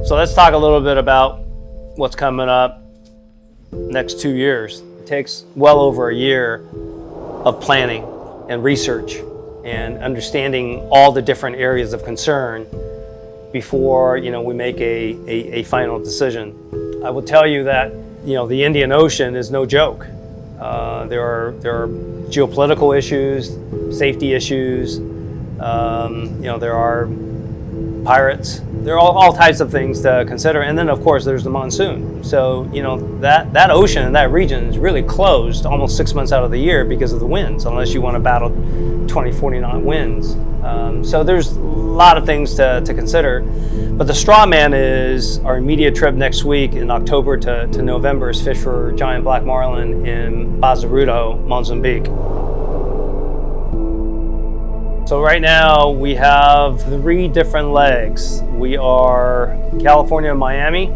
So let's talk a little bit about what's coming up next 2 years. It takes well over a year of planning and research and understanding all the different areas of concern before we make a final decision. I will tell you that the Indian Ocean is no joke. There are geopolitical issues, safety issues. There are pirates. There are all types of things to consider, and then of course there's the monsoon. So that ocean and that region is really closed almost 6 months out of the year because of the winds, unless you want to battle 20, 40 knot winds. So there's a lot of things to consider. But the straw man is our immediate trip next week in October to November is fish for giant black marlin in Bazaruto, Mozambique. So right now we have 3 different legs. We are California, Miami,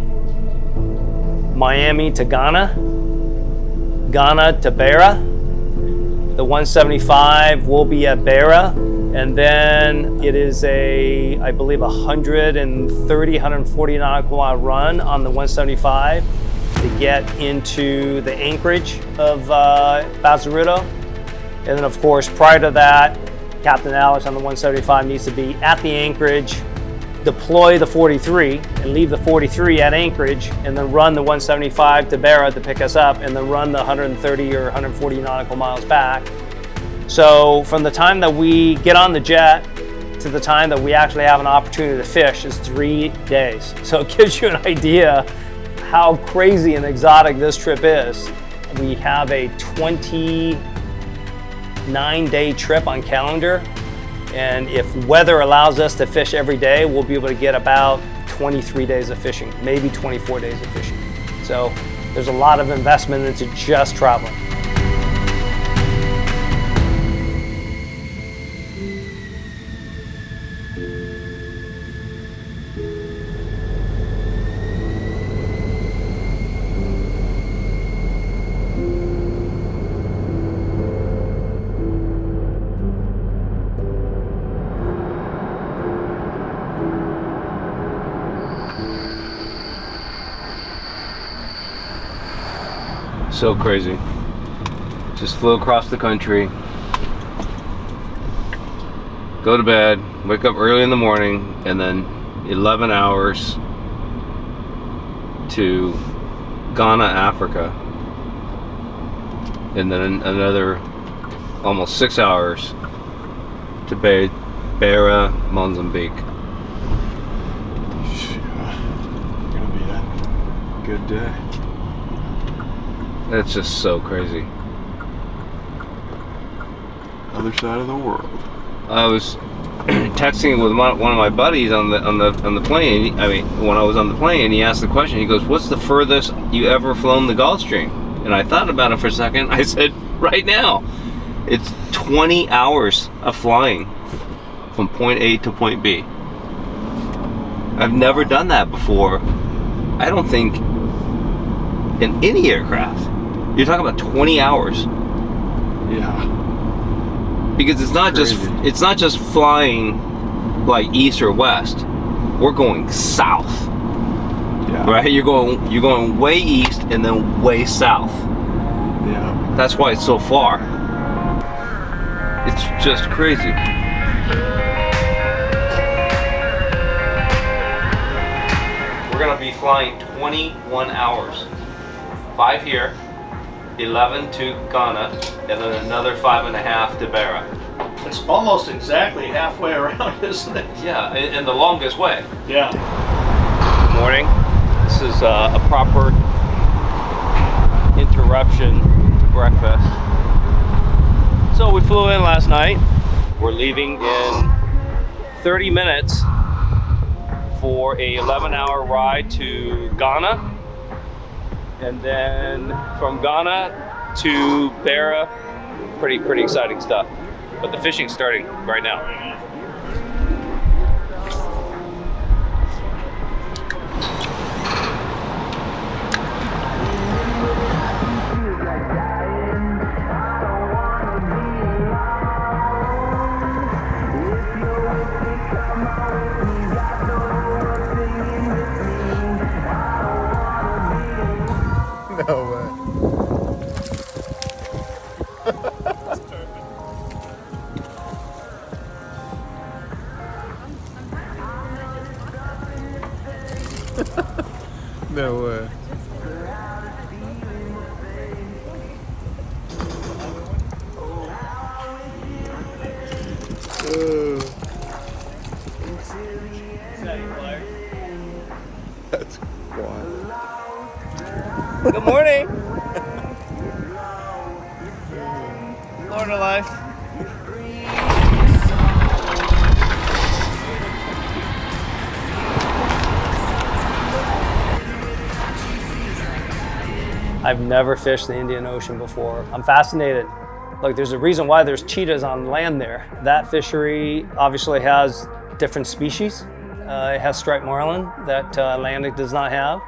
Miami to Ghana, Ghana to Beira. The 175 will be at Beira, and then it is I believe 140 nautical mile run on the 175 to get into the anchorage of Bazaruto. And then of course prior to that, Captain Alex on the 175 needs to be at the anchorage, deploy the 43 and leave the 43 at anchorage, and then run the 175 to Beira to pick us up, and then run the 130 or 140 nautical miles back. So from the time that we get on the jet to the time that we actually have an opportunity to fish is 3 days. So it gives you an idea how crazy and exotic this trip is. We have a 29-day trip on calendar, and if weather allows us to fish every day, we'll be able to get about 23 days of fishing, maybe 24 days of fishing. So there's a lot of investment into just traveling. So crazy. Just flew across the country, go to bed, wake up early in the morning, and then 11 hours to Ghana, Africa, and then another almost 6 hours to Beira, Mozambique. Gonna be a good day. That's just so crazy. Other side of the world. I was texting with one of my buddies on the plane. I mean, when I was on the plane, he asked the question. He goes, "What's the furthest you ever flown the Gulf Stream?" And I thought about it for a second. I said, "Right now, it's 20 hours of flying from point A to point B." I've never done that before. I don't think in any aircraft. You're talking about 20 hours. Yeah. Because it's not just flying like east or west. We're going south. Yeah. Right? You're going way east and then way south. Yeah. That's why it's so far. It's just crazy. We're gonna be flying 21 hours. 5 here, 11 to Ghana, and then another 5.5 to Beira. It's almost exactly halfway around, isn't it? Yeah, and the longest way. Yeah. Good morning. This is a proper interruption to breakfast. So we flew in last night. We're leaving in 30 minutes for a 11-hour ride to Ghana. And then from Ghana to Beira, pretty exciting stuff. But the fishing's starting right now. No way. That's wild. Good morning. Florida life. I've never fished the Indian Ocean before. I'm fascinated. Look, there's a reason why there's cheetahs on land there. That fishery obviously has different species. It has striped marlin that Atlantic does not have.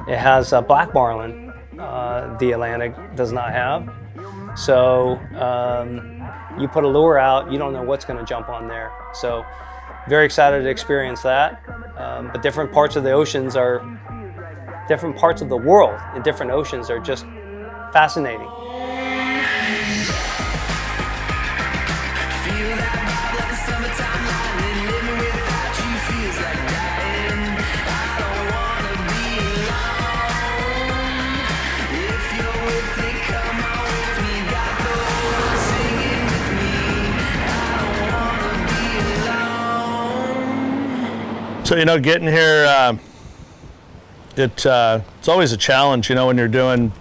It has black marlin the Atlantic does not have. So you put a lure out, you don't know what's going to jump on there. So very excited to experience that. But different parts of the oceans are, different parts of the world in different oceans are just fascinating. So, you know, getting here, it's always a challenge, you know, when you're doing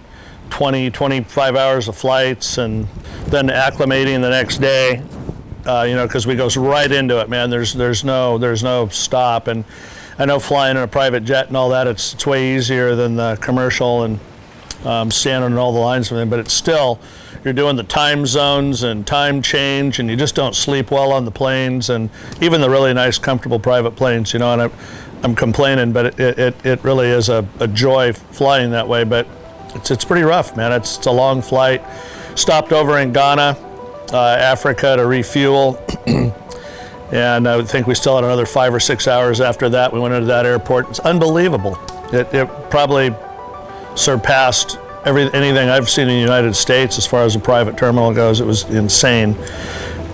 20, 25 hours of flights and then acclimating the next day, you know, because we go right into it, man. There's no stop. And I know flying in a private jet and all that, it's way easier than the commercial and standing on all the lines and everything, but it's still, you're doing the time zones and time change, and you just don't sleep well on the planes, and even the really nice, comfortable private planes, you know, and I'm complaining, but it really is a joy flying that way, but it's pretty rough, man. It's a long flight. Stopped over in Ghana, Africa to refuel, and I think we still had another 5 or 6 hours after that. We went into that airport. It's unbelievable. It probably surpassed anything I've seen in the United States as far as a private terminal goes. It was insane.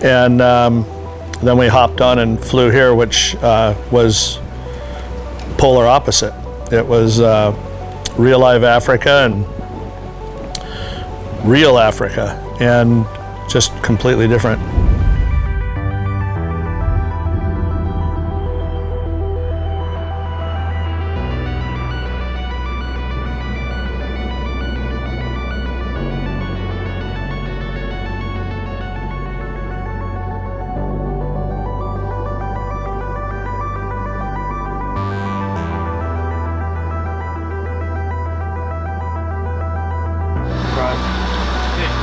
And then we hopped on and flew here, which was polar opposite. It was real live Africa and real Africa, and just completely different.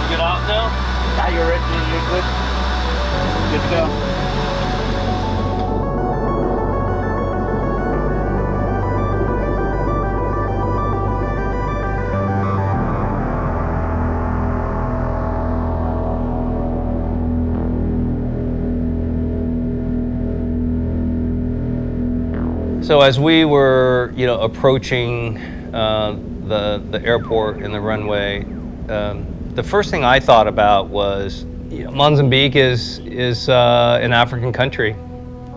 Get off now? Now you're ready. You're good. Good to go. So as we were, you know, approaching the airport and the runway, the first thing I thought about was, you know, Mozambique is an African country.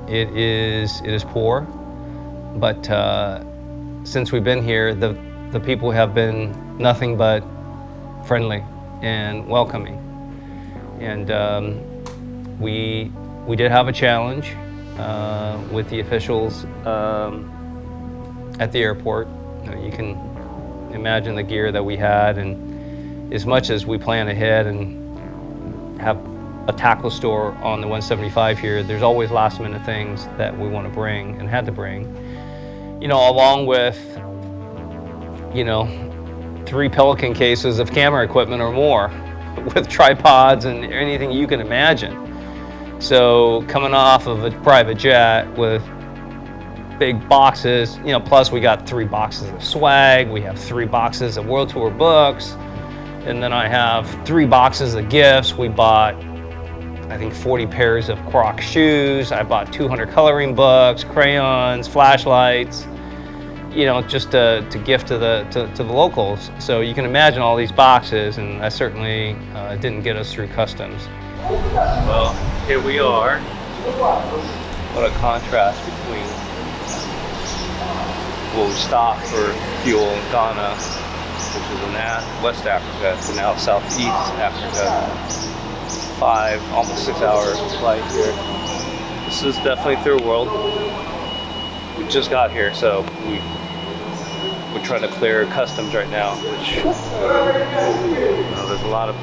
It is poor, but since we've been here, the people have been nothing but friendly and welcoming. And we did have a challenge with the officials at the airport. You can imagine the gear that we had, and as much as we plan ahead and have a tackle store on the 175 here, there's always last minute things that we want to bring and had to bring. You know, along with, you know, 3 Pelican cases of camera equipment or more with tripods and anything you can imagine. So coming off of a private jet with big boxes, you know, plus we got 3 boxes of swag, we have 3 boxes of World Tour books, and then I have 3 boxes of gifts. We bought, I think, 40 pairs of Crocs shoes. I bought 200 coloring books, crayons, flashlights, you know, just to gift to the locals. So you can imagine all these boxes, and that certainly didn't get us through customs. Well, here we are. What a contrast between Well, we stopped for fuel in Ghana, which is in West Africa, to now Southeast Africa. 5, almost 6 hour flight here. This is definitely third world. We just got here, so we're trying to clear customs right now, which there's a lot of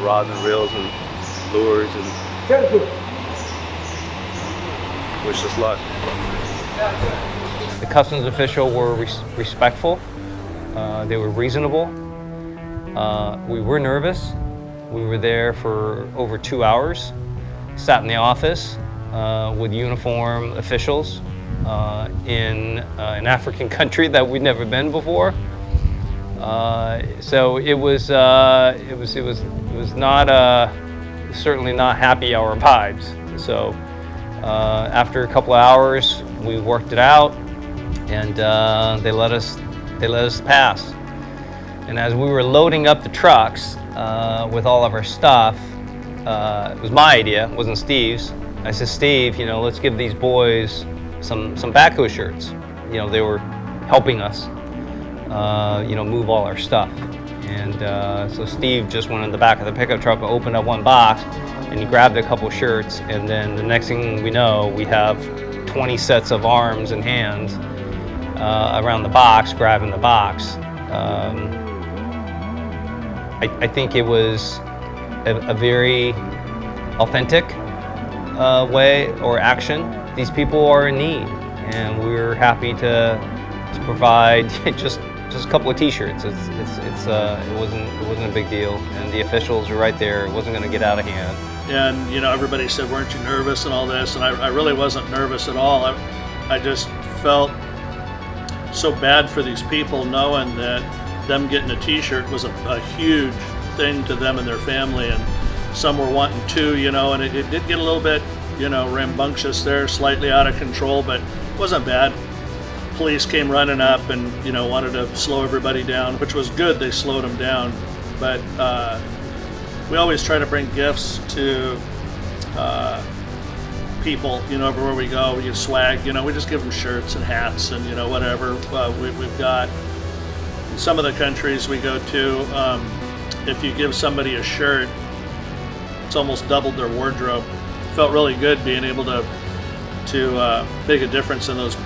rods and reels and lures, and wish us luck. The customs official were respectful. They were reasonable. We were nervous. We were there for over 2 hours. Sat in the office with uniform officials in an African country that we'd never been before. So it was not certainly not happy hour vibes. So after a couple of hours, we worked it out, and they let us pass. And as we were loading up the trucks with all of our stuff, it was my idea, it wasn't Steve's. I said, Steve, let's give these boys some Badco shirts. They were helping us, move all our stuff. And so Steve just went in the back of the pickup truck and opened up one box, and he grabbed a couple shirts, and then the next thing we know, we have 20 sets of arms and hands around the box, grabbing the box. I think it was a very authentic way or action. These people are in need, and we're happy to provide just a couple of T-shirts. It wasn't a big deal, and the officials were right there. It wasn't going to get out of hand. And everybody said, weren't you nervous and all this? And I really wasn't nervous at all. I just felt so bad for these people, knowing that them getting a T-shirt was a huge thing to them and their family, and some were wanting 2, and it did get a little bit, rambunctious there, slightly out of control, but it wasn't bad. Police came running up and, wanted to slow everybody down, which was good. They slowed them down, but we always try to bring gifts to people, everywhere we go. We give swag, we just give them shirts and hats and, whatever. We've got, in some of the countries we go to, if you give somebody a shirt, it's almost doubled their wardrobe. Felt really good being able to make a difference in those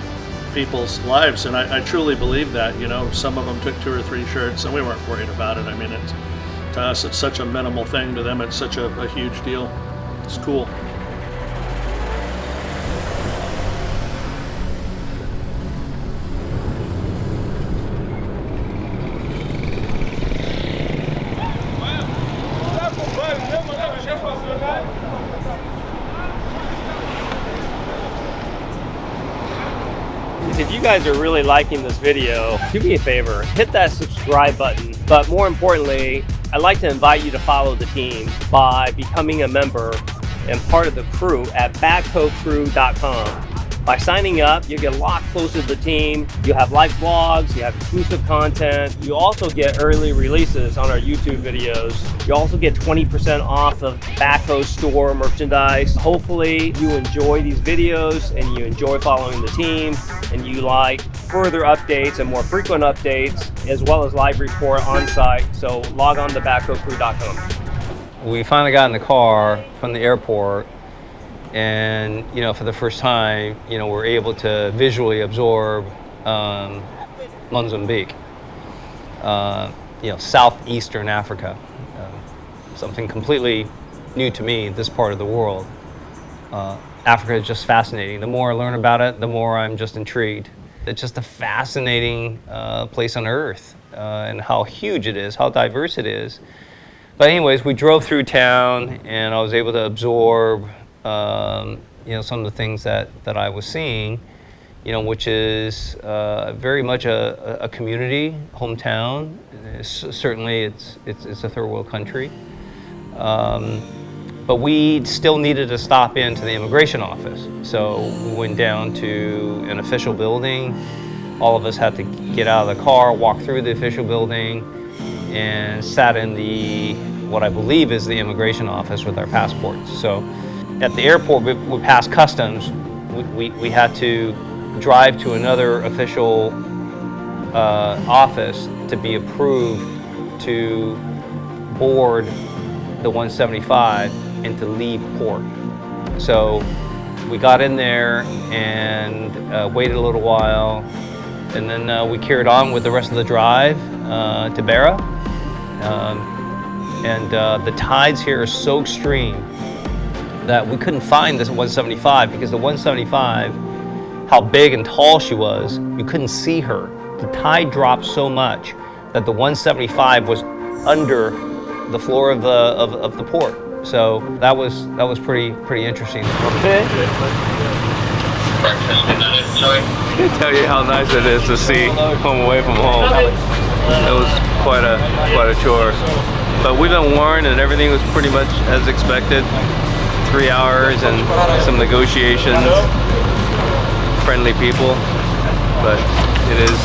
people's lives, and I truly believe that. Some of them took 2 or 3 shirts, and we weren't worried about it. I mean, to us, it's such a minimal thing. To them, it's such a huge deal. It's cool. If you guys are really liking this video, do me a favor, hit that subscribe button. But more importantly, I'd like to invite you to follow the team by becoming a member and part of the crew at badcocrew.com. By signing up, you get a lot closer to the team. You have live vlogs, you have exclusive content. You also get early releases on our YouTube videos. You also get 20% off of Badco store merchandise. Hopefully you enjoy these videos and you enjoy following the team, and you like further updates and more frequent updates, as well as live report on site. So log on to badcocrew.com. We finally got in the car from the airport, and for the first time, we're able to visually absorb Mozambique, southeastern Africa, something completely new to me, this part of the world. Africa is just fascinating. The more I learn about it, the more I'm just intrigued. It's just a fascinating place on earth, and how huge it is, how diverse it is. But anyways, we drove through town, and I was able to absorb some of the things that I was seeing, which is very much a community, hometown. Certainly it's a third world country. But we still needed to stop into the immigration office. So we went down to an official building. All of us had to get out of the car, walk through the official building, and sat in what I believe is the immigration office with our passports. So at the airport, we passed customs. We had to drive to another official office to be approved to board the 175 and to leave port. So we got in there and waited a little while, and then we carried on with the rest of the drive to Beira. The tides here are so extreme that we couldn't find this 175 because the 175, how big and tall she was, you couldn't see her. The tide dropped so much that the 175 was under the floor of the port. So that was pretty interesting. Okay. I can't tell you how nice it is to see home away from home. It was quite a chore. But we've been warned, and everything was pretty much as expected. 3 hours and some negotiations. Friendly people, but it is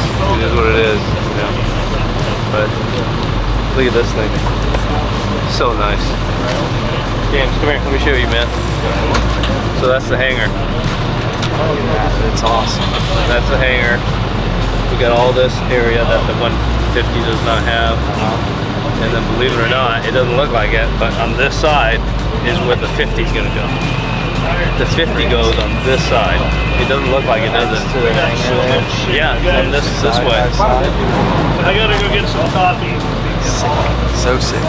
what it is. You know? But look at this thing. So nice. James, come here. Let me show you, man. So that's the hangar. That's awesome. That's the hangar. We got all this area that the 150 does not have. And then believe it or not, it doesn't look like it, but on this side is where the 50 is going to go. The 50 goes on this side. It doesn't look like it, does it? Yeah, on this way. I gotta go get some coffee. Sick. So sick.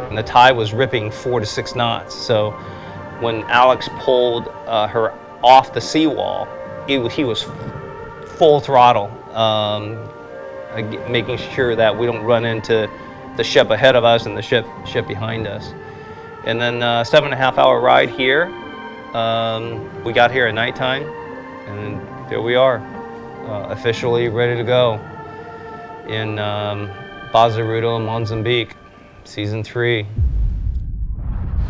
And the tide was ripping 4 to 6 knots. So when Alex pulled her off the seawall, he was full throttle, making sure that we don't run into the ship ahead of us and the ship behind us. And then 7.5 hour ride here. We got here at nighttime, and there we are, officially ready to go in Bazaruto, Mozambique. Season 3.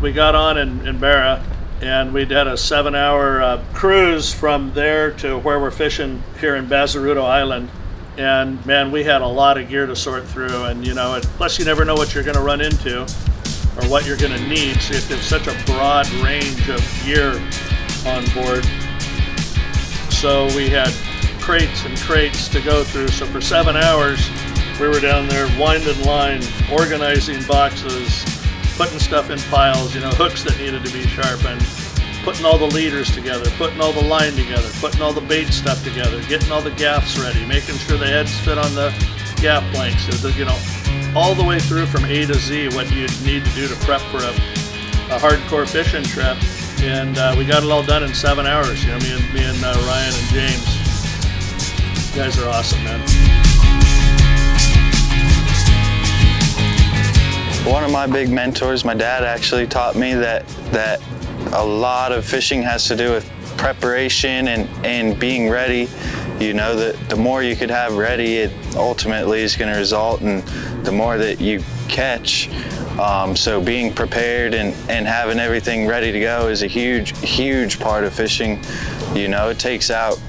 We got on in Beira, and we did a 7-hour cruise from there to where we're fishing here in Bazaruto Island. And man, we had a lot of gear to sort through, and plus you never know what you're going to run into or what you're going to need. So if there's such a broad range of gear on board. So we had crates and crates to go through. So for 7 hours, we were down there winding line, organizing boxes, putting stuff in piles, hooks that needed to be sharpened, putting all the leaders together, putting all the line together, putting all the bait stuff together, getting all the gaffs ready, making sure the heads fit on the gaff planks, all the way through from A to Z what you'd need to do to prep for a hardcore fishing trip. And we got it all done in 7 hours, me and Ryan and James. You guys are awesome, man. One of my big mentors, my dad, actually taught me that a lot of fishing has to do with preparation and being ready. That the more you could have ready, it ultimately is going to result in the more that you catch. So being prepared and having everything ready to go is a huge part of fishing. It takes out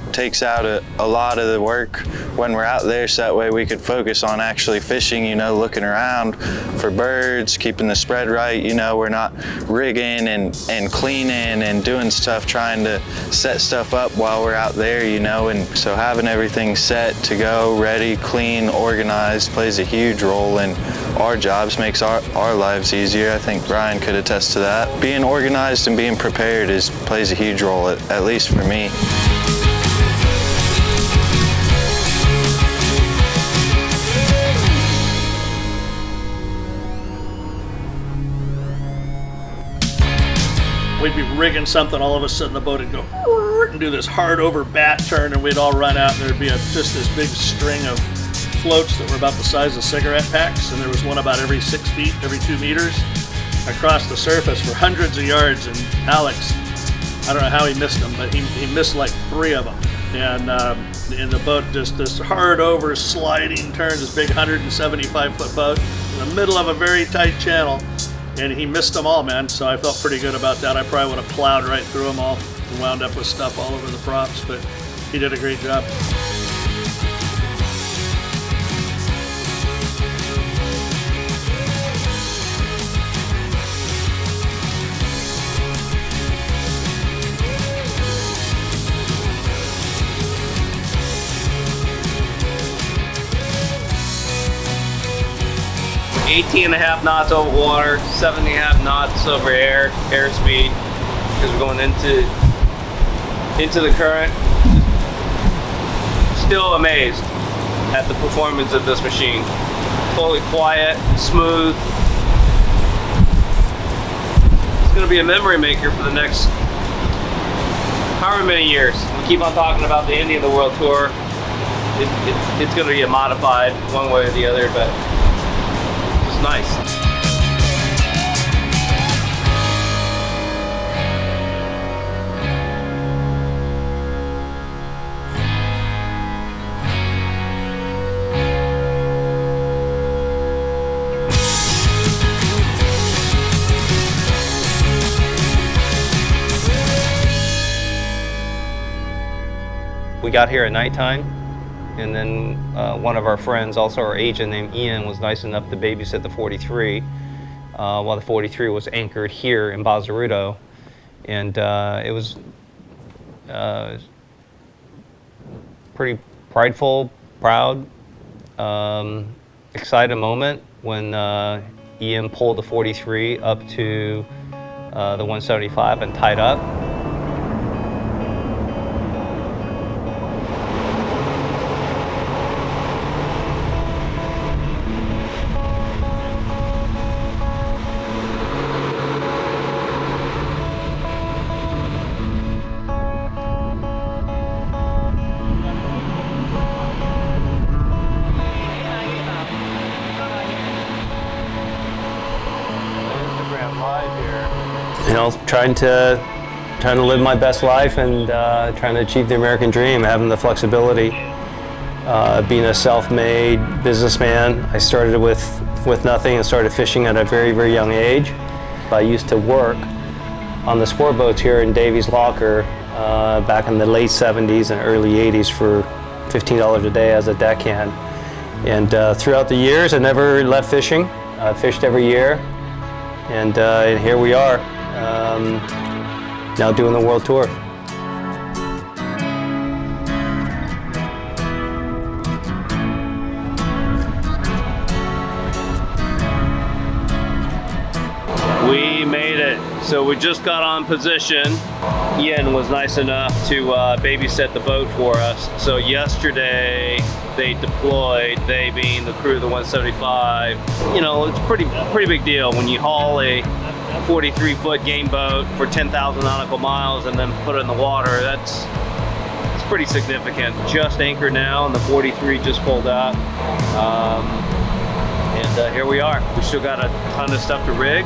a lot of the work when we're out there, so that way we could focus on actually fishing, looking around for birds, keeping the spread right. We're not rigging and cleaning and doing stuff, trying to set stuff up while we're out there, and so having everything set to go, ready, clean, organized plays a huge role in our jobs, makes our lives easier. I think Brian could attest to that. Being organized and being prepared plays a huge role, at least for me. We'd be rigging something, all of a sudden the boat would go and do this hard over bat turn, and we'd all run out, and there'd be just this big string of floats that were about the size of cigarette packs, and there was one about every 6 feet, every 2 meters across the surface for hundreds of yards. And Alex, I don't know how he missed them, but he missed like 3 of them. And in the boat, just this hard over sliding turn, this big 175-foot boat, in the middle of a very tight channel, and he missed them all, man. So I felt pretty good about that. I probably would have plowed right through them all and wound up with stuff all over the props, but he did a great job. $18.5 knots over water, 7.5 knots over airspeed, because we're going into the current. Still amazed at the performance of this machine. Totally quiet, smooth. It's going to be a memory maker for the next however many years. We keep on talking about the Indy of the World Tour. It's going to be a modified one way or the other, but nice. We got here at nighttime, and then one of our friends, also our agent named Ian, was nice enough to babysit the 43 while the 43 was anchored here in Bazaruto. And it was pretty prideful, proud, excited moment when Ian pulled the 43 up to the 175 and tied up. You know, trying to live my best life and trying to achieve the American dream, having the flexibility, being a self-made businessman. I started with nothing and started fishing at a very, very young age. I used to work on the sport boats here in Davies Locker back in the late 70s and early 80s for $15 a day as a deckhand. And throughout the years, I never left fishing. I fished every year. And here we are, now doing the world tour. We made it. So we just got on position. Ian was nice enough to babysit the boat for us. So yesterday they deployed, they being the crew of the 175. You know, it's a pretty big deal when you haul a 43-foot game boat for 10,000 nautical miles and then put it in the water. It's pretty significant. Just anchored now, and the 43 just pulled out. And here we are. We still got a ton of stuff to rig.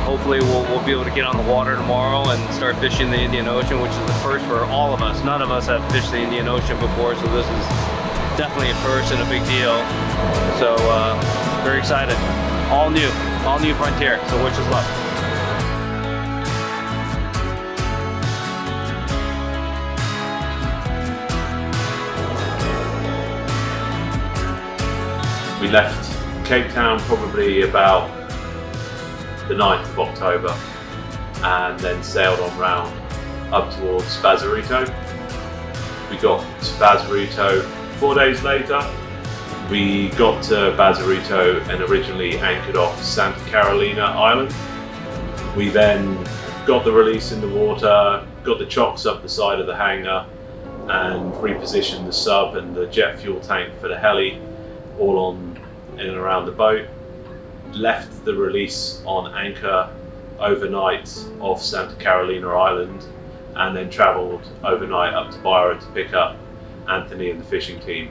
Hopefully we'll be able to get on the water tomorrow and start fishing the Indian Ocean, which is the first for all of us. None of us have fished the Indian Ocean before, so this is definitely a first and a big deal. So very excited. All new frontier, so wish us luck. We left Cape Town probably about the 9th of October and then sailed on round up towards Bazaruto. We got to Bazaruto 4 days later. We got to Bazaruto and originally anchored off Santa Carolina Island. We then got the release in the water, got the chocks up the side of the hangar and repositioned the sub and the jet fuel tank for the heli all on in and around the boat. Left the release on anchor overnight off Santa Carolina Island and then travelled overnight up to Madeira to pick up Anthony and the fishing team.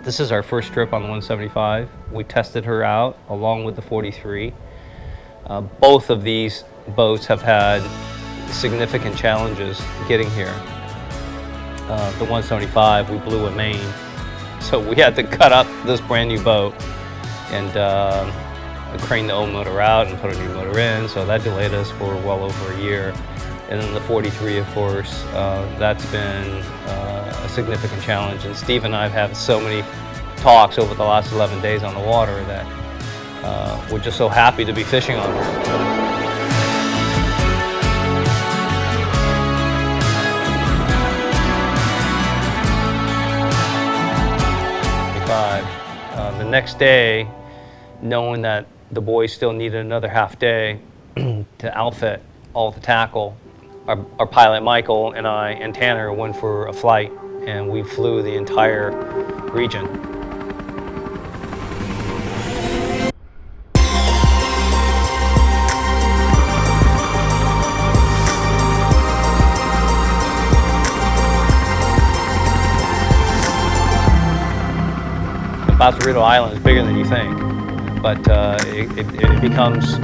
This is our first trip on the 175. We tested her out along with the 43. Both of these boats have had significant challenges getting here. The 175, we blew a main So we had to cut up this brand new boat and crane the old motor out and put a new motor in. So that delayed us for well over a year. And then the 43, of course, that's been a significant challenge. And Steve and I have had so many talks over the last 11 days on the water that we're just so happy to be fishing on it. The next day, knowing that the boys still needed another half day to outfit all the tackle, our pilot Michael and I and Tanner went for a flight, and we flew the entire region. Bazaruto Island is bigger than you think, but it becomes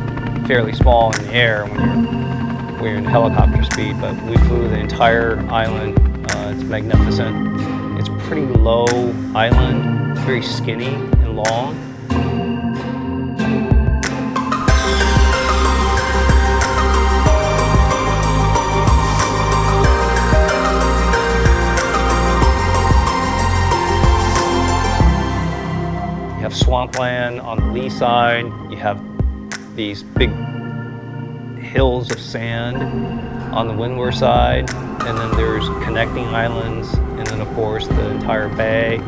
fairly small in the air when you're in helicopter speed. But we flew the entire island. It's magnificent. It's a pretty low island. It's very skinny and long. You have swampland on the lee side. You have these big hills of sand on the windward side, and then there's connecting islands, and then of course the entire bay.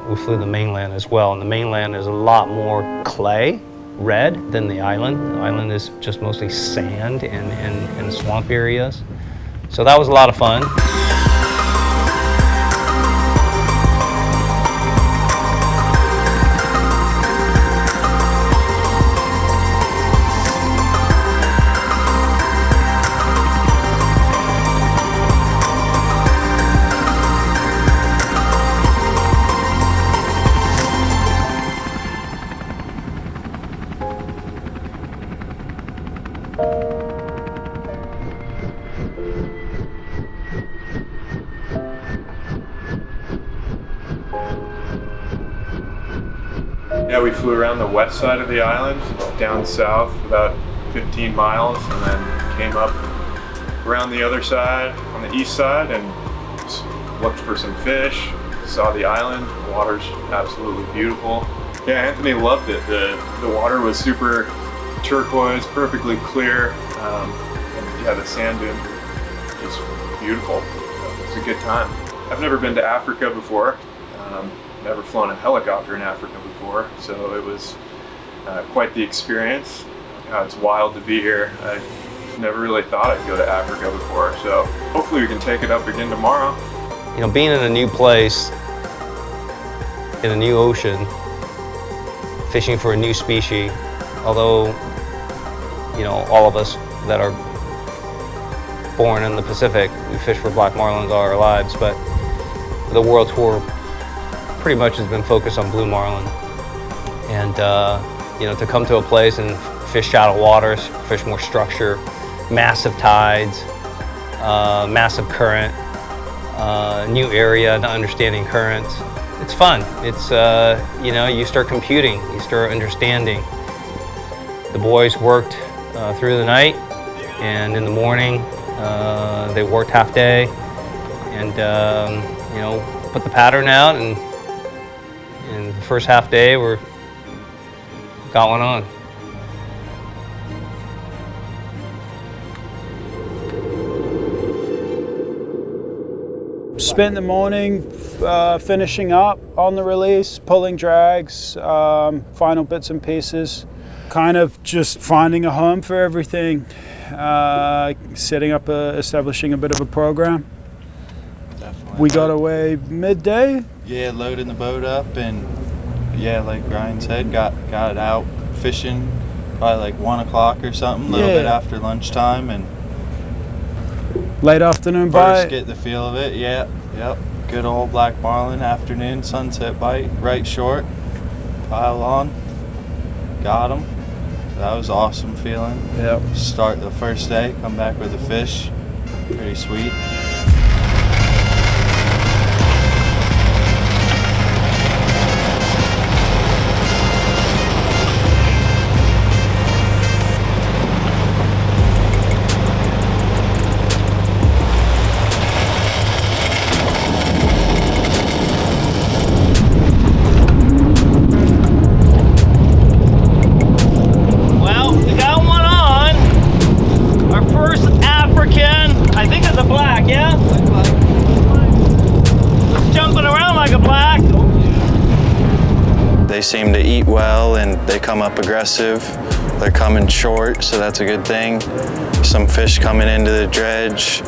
We flew the mainland as well, and the mainland is a lot more clay, red, than the island. The island is just mostly sand and swamp areas. So that was a lot of fun. Yeah, we flew around the west side of the island, down south about 15 miles, and then came up around the other side on the east side and looked for some fish, saw the island. The water's absolutely beautiful. Yeah, Anthony loved it. The water was super turquoise, perfectly clear, and yeah, the sand dune is beautiful. It was a good time. I've never been to Africa before. Never flown a helicopter in Africa before, so it was quite the experience. It's wild to be here. I never really thought I'd go to Africa before, so hopefully we can take it up again tomorrow. You know, being in a new place, in a new ocean, fishing for a new species, although, you know, all of us that are born in the Pacific, we fish for black marlins all our lives, but the world tour pretty much has been focused on blue marlin. And you know, to come to a place and fish shallow waters, fish more structure, massive tides, massive current, new area, not understanding currents. It's fun. It's, you know, you start computing, you start understanding. The boys worked through the night, and in the morning they worked half day, and you know, put the pattern out, and in the first half day we're got one on. Spent the morning finishing up on the release, pulling drags, final bits and pieces, kind of just finding a home for everything, establishing a bit of a program. Definitely. We got away midday. Yeah, loading the boat up, and yeah, like Brian said, got out fishing probably like 1 o'clock or something, a little bit after lunchtime, and late afternoon first bite. get the feel of it. Yeah, yep. Good old black marlin afternoon sunset bite, right short, pile on, got them. That was awesome feeling. Yep. Start the first day, come back with a fish, pretty sweet. They seem to eat well and they come up aggressive. They're coming short, so that's a good thing. Some fish coming into the dredge,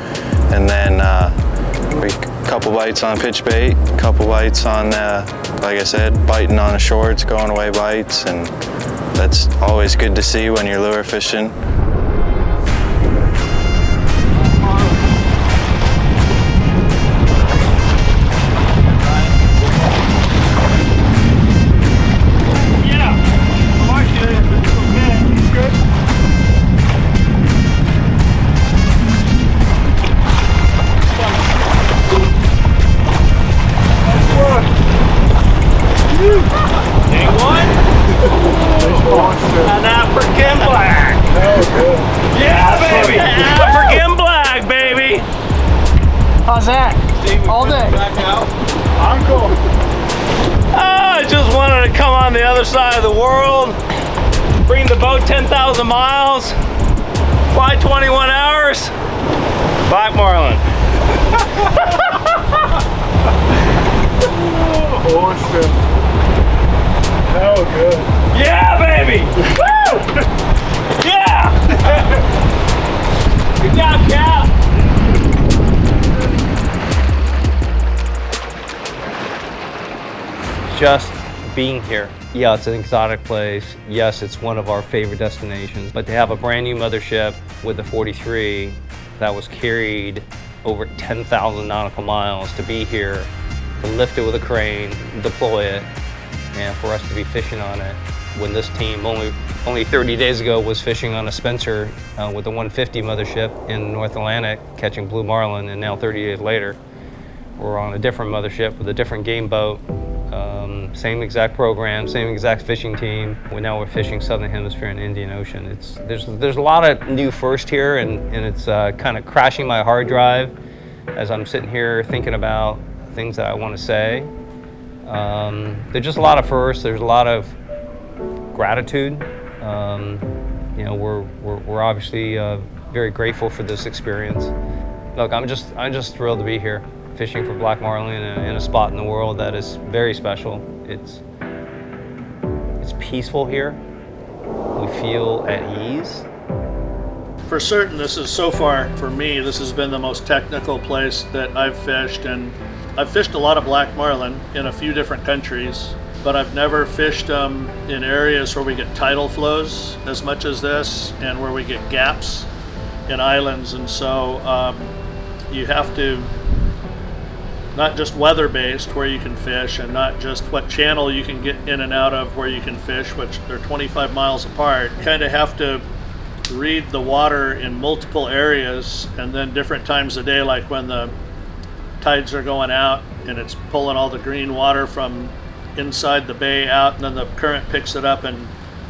and then a couple bites on pitch bait, a couple bites on, like I said, biting on the shorts, going away bites, and that's always good to see when you're lure fishing. An African black. Yeah, baby. African black, baby. How's that? All day. Uncle. I just wanted to come on the other side of the world, bring the boat 10,000 miles, fly 21 hours, black marlin. Awesome. Oh, good. Yeah, baby! Woo! Yeah! Good job, Cap! Just being here. Yeah, it's an exotic place. Yes, it's one of our favorite destinations. But to have a brand new mothership with the 43 that was carried over 10,000 nautical miles to be here, to lift it with a crane, deploy it, and for us to be fishing on it when this team only 30 days ago was fishing on a Spencer with the 150 mothership in North Atlantic catching blue marlin, and now 30 days later we're on a different mothership with a different game boat, same exact program, same exact fishing team. Now we're fishing Southern Hemisphere and Indian Ocean. There's a lot of new first here, and it's kind of crashing my hard drive as I'm sitting here thinking about things that I want to say. There's just a lot of firsts. There's a lot of gratitude. We're obviously very grateful for this experience. Look, I'm just thrilled to be here, fishing for black marlin in a spot in the world that is very special. It's peaceful here. We feel at ease. For certain, this is so far for me. This has been the most technical place that I've fished, and I've fished a lot of black marlin in a few different countries, but I've never fished them in areas where we get tidal flows as much as this, and where we get gaps in islands. And so you have to not just weather-based where you can fish, and not just what channel you can get in and out of where you can fish, which they're 25 miles apart. Kind of have to read the water in multiple areas, and then different times of day, like when the tides are going out and it's pulling all the green water from inside the bay out, and then the current picks it up, and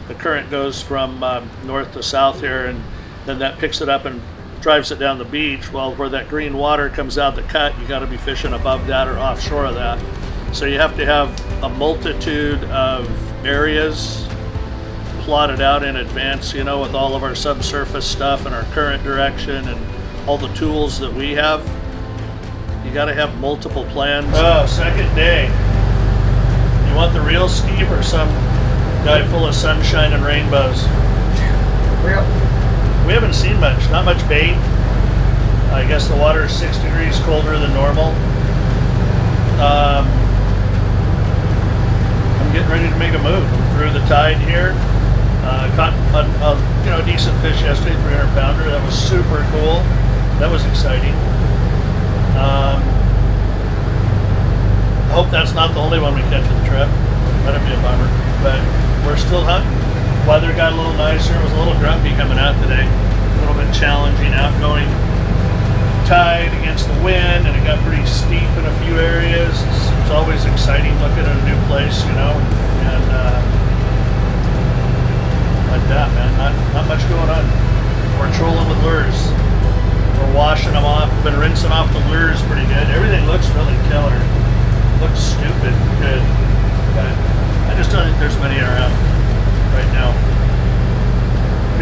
the current goes from north to south here, and then that picks it up and drives it down the beach. Well, where that green water comes out the cut, you got to be fishing above that or offshore of that. So you have to have a multitude of areas plotted out in advance, with all of our subsurface stuff and our current direction and all the tools that we have. You got to have multiple plans. Oh, second day. You want the real Steve or some guy full of sunshine and rainbows? We haven't seen much, not much bait. I guess the water is 6 degrees colder than normal. I'm getting ready to make a move. Through the tide here. Caught a decent fish yesterday, 300 pounder. That was super cool. That was exciting. I hope that's not the only one we catch in the trip. That'd be a bummer. But we're still hunting. Weather got a little nicer. It was a little grumpy coming out today. A little bit challenging outgoing tide against the wind, and it got pretty steep in a few areas. It's always exciting looking at a new place, you know. And like that, man. Not much going on. We're trolling with lures. We're washing them off. Been rinsing off the lures pretty good. Everything looks really killer. Looks stupid good. But I just don't think there's many around right now.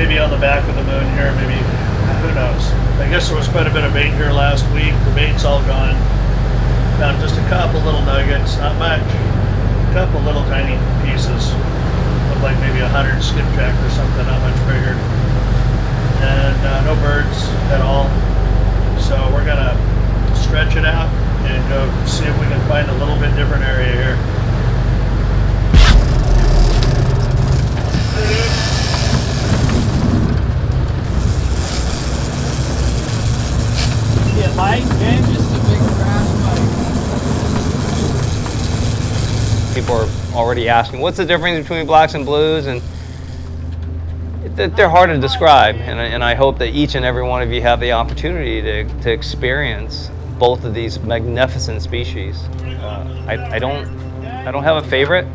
Maybe on the back of the moon here, maybe, who knows. I guess there was quite a bit of bait here last week. The bait's all gone. Found just a couple little nuggets, not much. A couple little tiny pieces. Look like maybe 100 skipjack or something, not much bigger. And no birds at all. So we're gonna stretch it out and go see if we can find a little bit different area here. Yeah, bite, and just a big crash bite. People are already asking, what's the difference between blacks and blues? And they're hard to describe, and I hope that each and every one of you have the opportunity to experience both of these magnificent species. I don't have a favorite.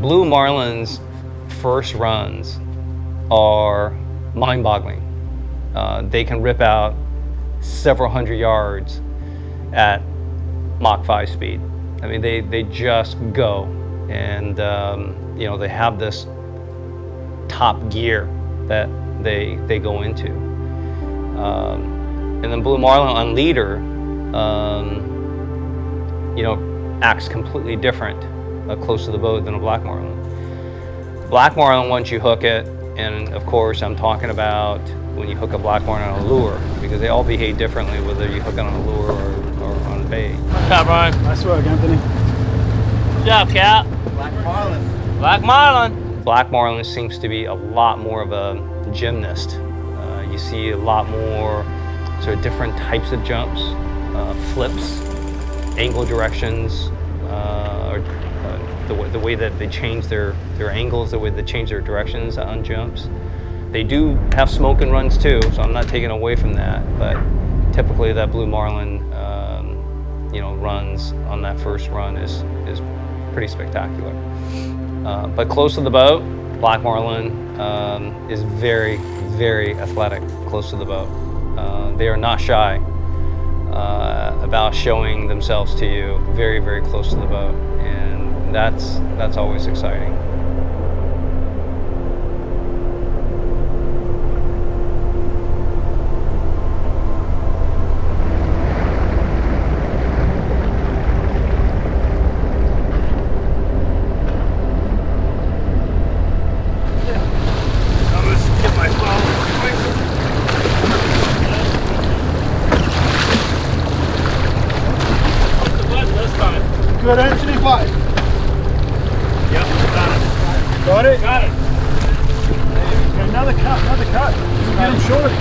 Blue marlins' first runs are mind-boggling. They can rip out several hundred yards at Mach 5 speed. I mean, they just go, and they have this top gear that they go into. And then blue marlin on leader, acts completely different close to the boat than a black marlin. Black marlin, once you hook it, and of course I'm talking about when you hook a black marlin on a lure, because they all behave differently whether you hook it on a lure or on a bait. Good job, Brian. Nice work, Anthony. Good job, Cap. Black marlin. Black marlin. Black marlin seems to be a lot more of a gymnast. You see a lot more sort of different types of jumps, flips, angle directions, the way that they change their angles, the way they change their directions on jumps. They do have smoke and runs too, so I'm not taking away from that, but typically that blue marlin runs on that first run is pretty spectacular. But close to the boat, black marlin is very, very athletic close to the boat. They are not shy about showing themselves to you very, very close to the boat, and that's always exciting. Good, Anthony, five. Yep, got it. Got it? Got it. Okay, another cut. Get him short.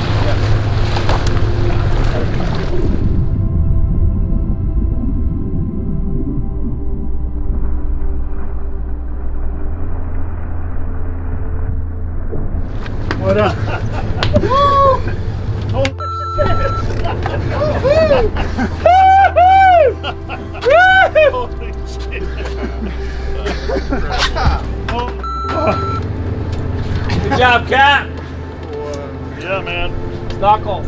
What up? Woo! Oh, Holy shit. Good job, Cap. Yeah, man. Knuckles.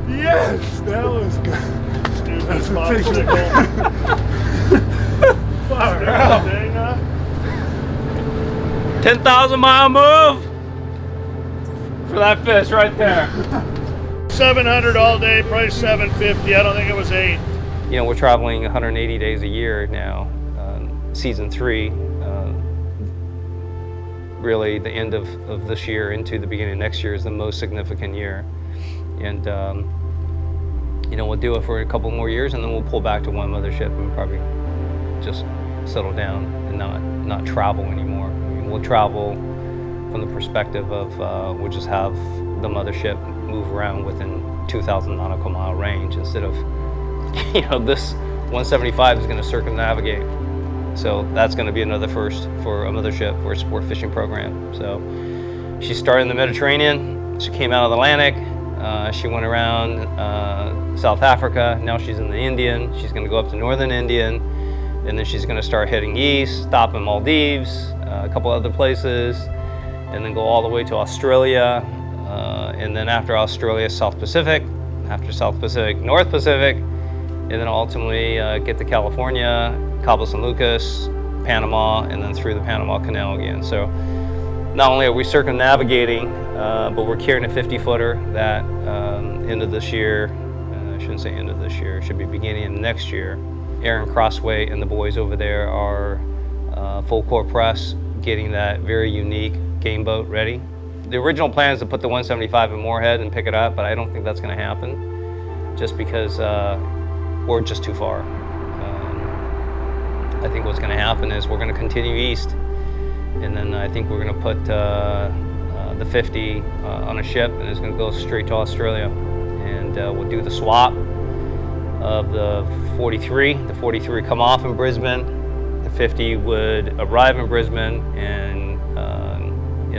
yes, that was good. Stupid That's popsicle. Far out. 10,000 mile move for that fish right there. $700 all day, price $750. I don't think it was $8. You know, we're traveling 180 days a year now. Season 3, really the end of this year into the beginning of next year is the most significant year. And you know, we'll do it for a couple more years, and then we'll pull back to one mothership and probably just settle down and not travel anymore. I mean, we'll travel from the perspective of we'll just have the mothership move around within 2,000 nautical mile range instead of, you know, this 175 is going to circumnavigate. So that's going to be another first for a mothership for a sport fishing program. So she started in the Mediterranean. She came out of the Atlantic. She went around South Africa. Now she's in the Indian. She's going to go up to Northern Indian, and then she's going to start heading east, stop in Maldives, a couple other places, and then go all the way to Australia. And then after Australia, South Pacific. After South Pacific, North Pacific, and then ultimately get to California, Cabo San Lucas, Panama, and then through the Panama Canal again. So not only are we circumnavigating, but we're carrying a 50-footer that end of this year, I shouldn't say end of this year, it should be beginning of next year. Aaron Crossway and the boys over there are full core press, getting that very unique game boat ready. The original plan is to put the 175 in Moorhead and pick it up, but I don't think that's going to happen just because we're just too far. I think what's going to happen is we're going to continue east, and then I think we're going to put the 50 on a ship, and it's going to go straight to Australia. And we'll do the swap of the 43. The 43 would come off in Brisbane. The 50 would arrive in Brisbane, and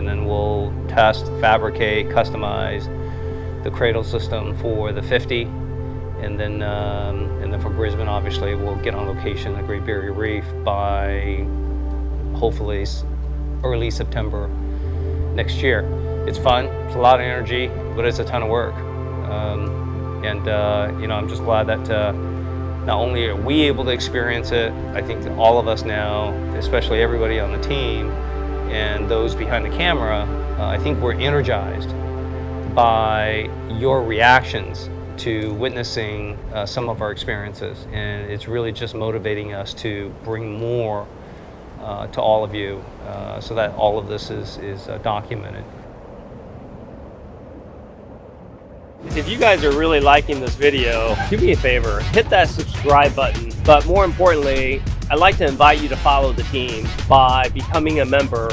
then we'll test, fabricate, customize the cradle system for the 50. And then from Brisbane, obviously, we'll get on location at the Great Barrier Reef by hopefully early September next year. It's fun, it's a lot of energy, but it's a ton of work. You know, I'm just glad that not only are we able to experience it, I think that all of us now, especially everybody on the team and those behind the camera, I think we're energized by your reactions to witnessing some of our experiences, and it's really just motivating us to bring more to all of you so that all of this is documented. If you guys are really liking this video, do me a favor, hit that subscribe button. But more importantly, I'd like to invite you to follow the team by becoming a member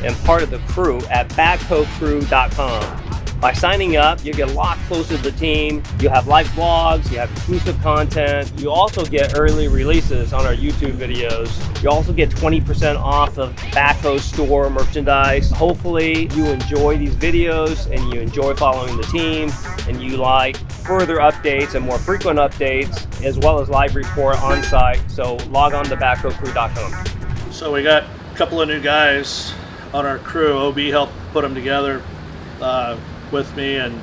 and part of the crew at badcocrew.com. By signing up, you get a lot closer to the team. You have live vlogs, you have exclusive content. You also get early releases on our YouTube videos. You also get 20% off of Badco store merchandise. Hopefully you enjoy these videos and you enjoy following the team, and you like further updates and more frequent updates, as well as live report on site. So log on to badcocrew.com. So we got a couple of new guys on our crew. OB helped put them together with me, and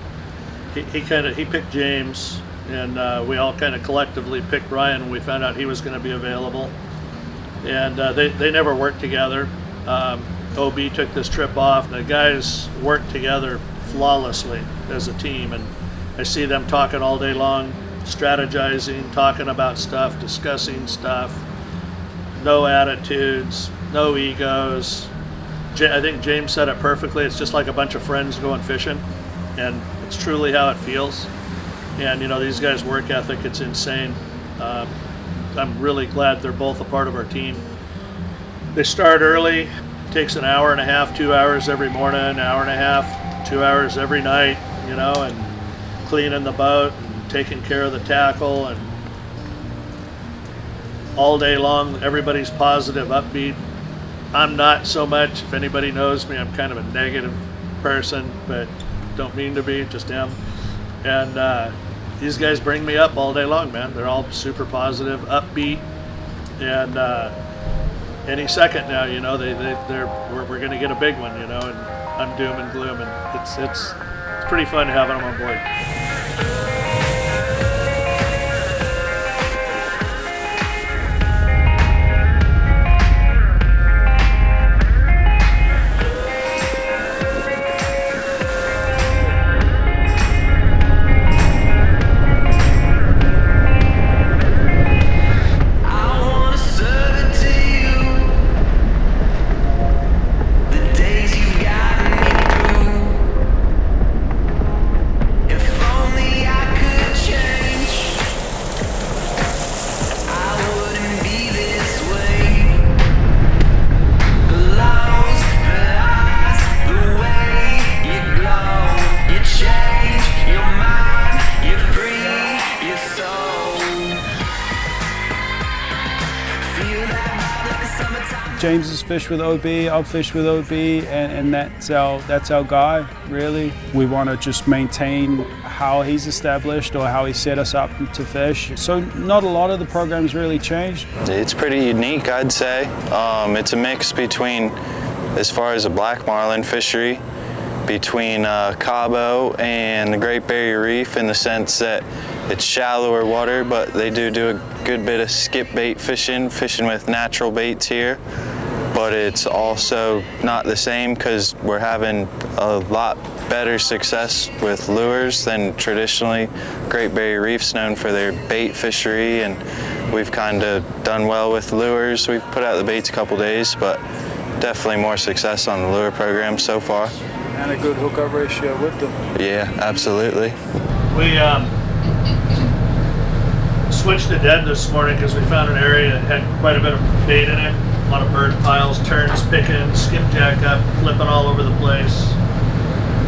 he picked James, and we all kind of collectively picked Ryan when we found out he was going to be available. And they never worked together. OB took this trip off. The guys worked together flawlessly as a team, and I see them talking all day long, strategizing, talking about stuff, discussing stuff. No attitudes, no egos. I think James said it perfectly. It's just like a bunch of friends going fishing, and it's truly how it feels. And you know, these guys' work ethic, it's insane. I'm really glad they're both a part of our team. They start early. It takes an hour and a half, 2 hours every morning, an hour and a half, 2 hours every night, you know, and cleaning the boat and taking care of the tackle, and all day long everybody's positive, upbeat. I'm not so much. If anybody knows me, I'm kind of a negative person, but don't mean to be, just am. And these guys bring me up all day long, man. They're all super positive, upbeat, and any second now, you know, we're going to get a big one, you know, and I'm doom and gloom, and it's pretty fun having them on board. James has fished with OB, I've fished with OB, and that's our guy, really. We want to just maintain how he's established or how he set us up to fish. So not a lot of the programs really changed. It's pretty unique, I'd say. It's a mix between, as far as a black marlin fishery, between Cabo and the Great Barrier Reef, in the sense that it's shallower water, but they do a good bit of skip bait fishing with natural baits here. But it's also not the same because we're having a lot better success with lures than traditionally. Great Barrier Reef's known for their bait fishery, and we've kind of done well with lures. We've put out the baits a couple days, but definitely more success on the lure program so far. And a good hookup ratio with them. Yeah, absolutely. We switched to dead this morning because we found an area that had quite a bit of bait in it. A lot of bird piles, turns, picking, skipjack up, flipping all over the place.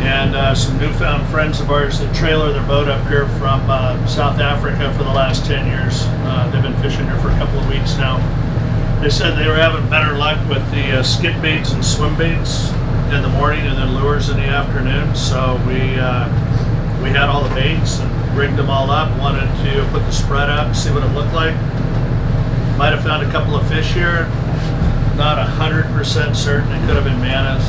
And some newfound friends of ours that trailer their boat up here from South Africa for the last 10 years. They've been fishing here for a couple of weeks now. They said they were having better luck with the skip baits and swim baits in the morning and then lures in the afternoon. So we had all the baits and rigged them all up, wanted to put the spread out and see what it looked like. Might have found a couple of fish here. Not 100% certain. It could have been manas.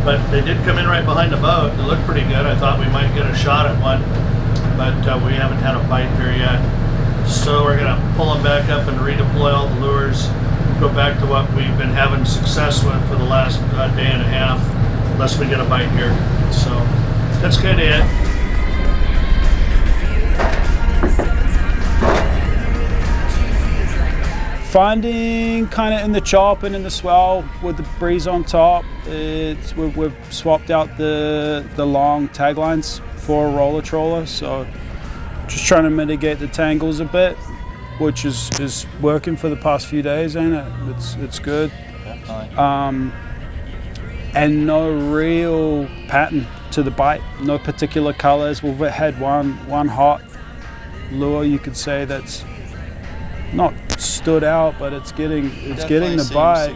But they did come in right behind the boat. They looked pretty good. I thought we might get a shot at one, but we haven't had a bite here yet. So we're gonna pull them back up and redeploy all the lures, go back to what we've been having success with for the last day and a half, unless we get a bite here. So that's kind of it. Finding kind of in the chop and in the swell with the breeze on top. We've swapped out the long taglines for a roller trawler, so just trying to mitigate the tangles a bit, which is working for the past few days, ain't it? It's good. Definitely. And no real pattern to the bite, no particular colors. We've had one hot lure, you could say, that's not stood out, but it's getting the bite.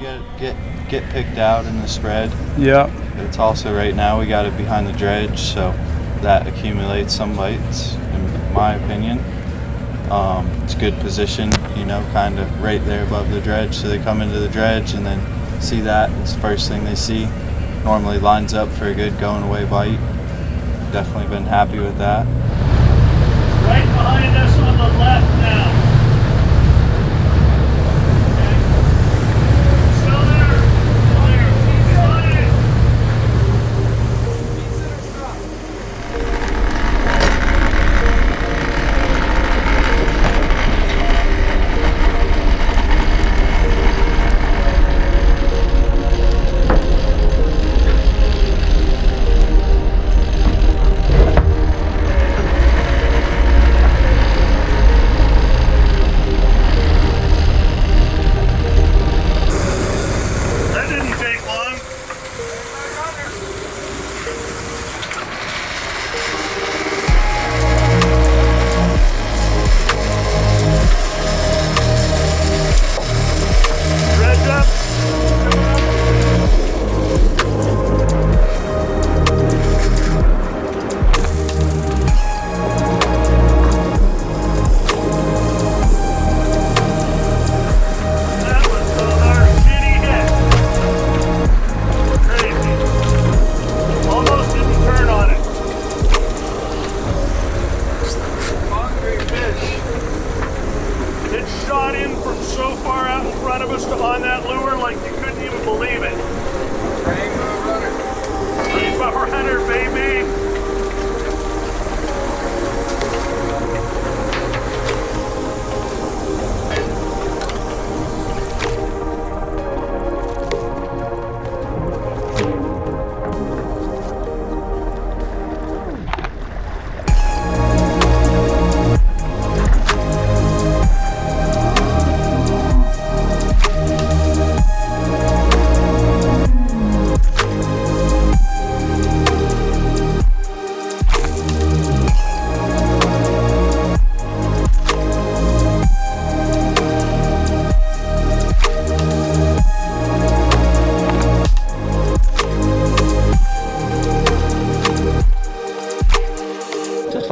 Get picked out in the spread. Yeah. It's also right now we got it behind the dredge, so that accumulates some bites, in my opinion. It's a good position, kind of right there above the dredge, so they come into the dredge and then see that. It's the first thing they see. Normally lines up for a good going away bite. Definitely been happy with that. Right behind us on the left now.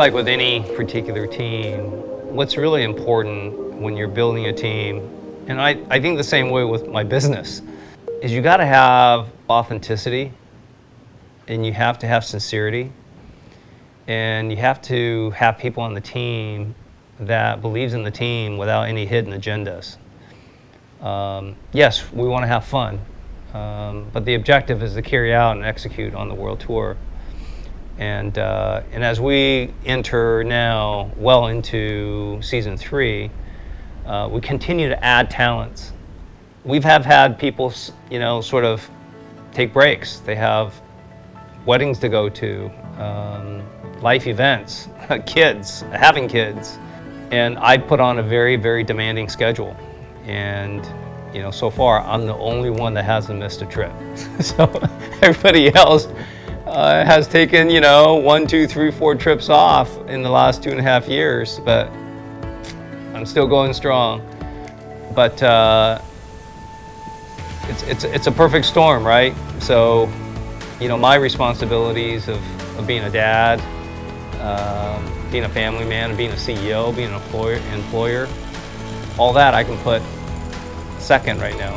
like with any particular team, what's really important when you're building a team, and I think the same way with my business, is you got to have authenticity, and you have to have sincerity, and you have to have people on the team that believes in the team without any hidden agendas. Yes, we want to have fun, but the objective is to carry out and execute on the world tour. And as we enter now well into season 3, we continue to add talents. We have had people, sort of take breaks. They have weddings to go to, life events, kids, having kids. And I put on a very, very demanding schedule. And, so far, I'm the only one that hasn't missed a trip. So everybody else has taken, 1, 2, 3, 4 trips off in the last 2.5 years, but I'm still going strong. But it's a perfect storm, right? So, my responsibilities of being a dad, being a family man, and being a CEO, being an employer, all that I can put second right now.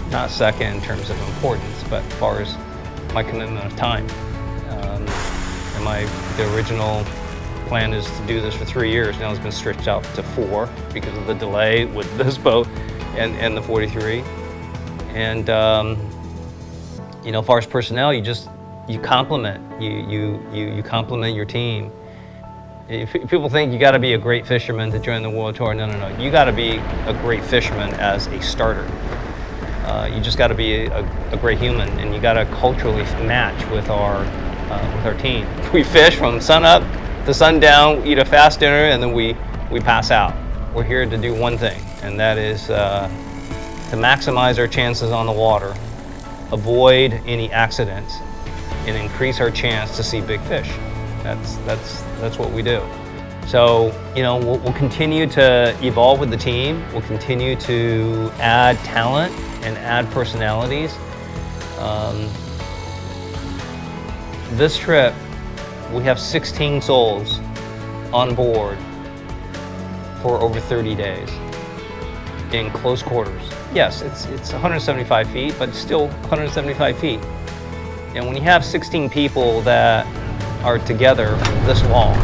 Not second in terms of importance, but as far as my commitment of time. The original plan is to do this for 3 years. Now it's been stretched out to 4 because of the delay with this boat and the 43. And as far as personnel, you compliment you compliment your team. If people think you got to be a great fisherman to join the world tour. No. You got to be a great fisherman as a starter. You just got to be a great human, and you got to culturally match with our team. We fish from sun up to sundown, eat a fast dinner, and then we pass out. We're here to do one thing, and that is to maximize our chances on the water, avoid any accidents, and increase our chance to see big fish. That's what we do. So, we'll continue to evolve with the team. We'll continue to add talent and add personalities. This trip, we have 16 souls on board for over 30 days in close quarters. Yes, it's 175 feet, but it's still 175 feet. And when you have 16 people that are together this long,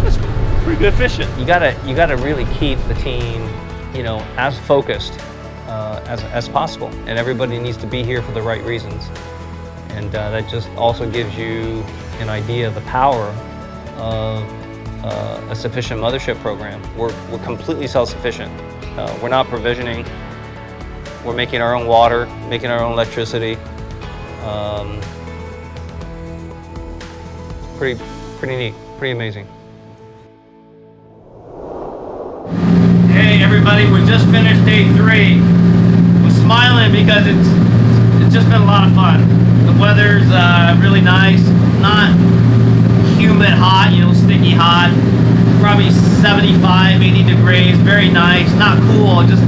That's pretty good fishing. you gotta really keep the team, as focused as possible. And everybody needs to be here for the right reasons. And that just also gives you an idea of the power of a sufficient mothership program. We're completely self-sufficient. We're not provisioning. We're making our own water, making our own electricity. Pretty neat, pretty amazing. Hey everybody, we just finished day 3. We're smiling because it's just been a lot of fun. The weather's really nice, not humid hot, sticky hot. Probably 75, 80 degrees, very nice, not cool, just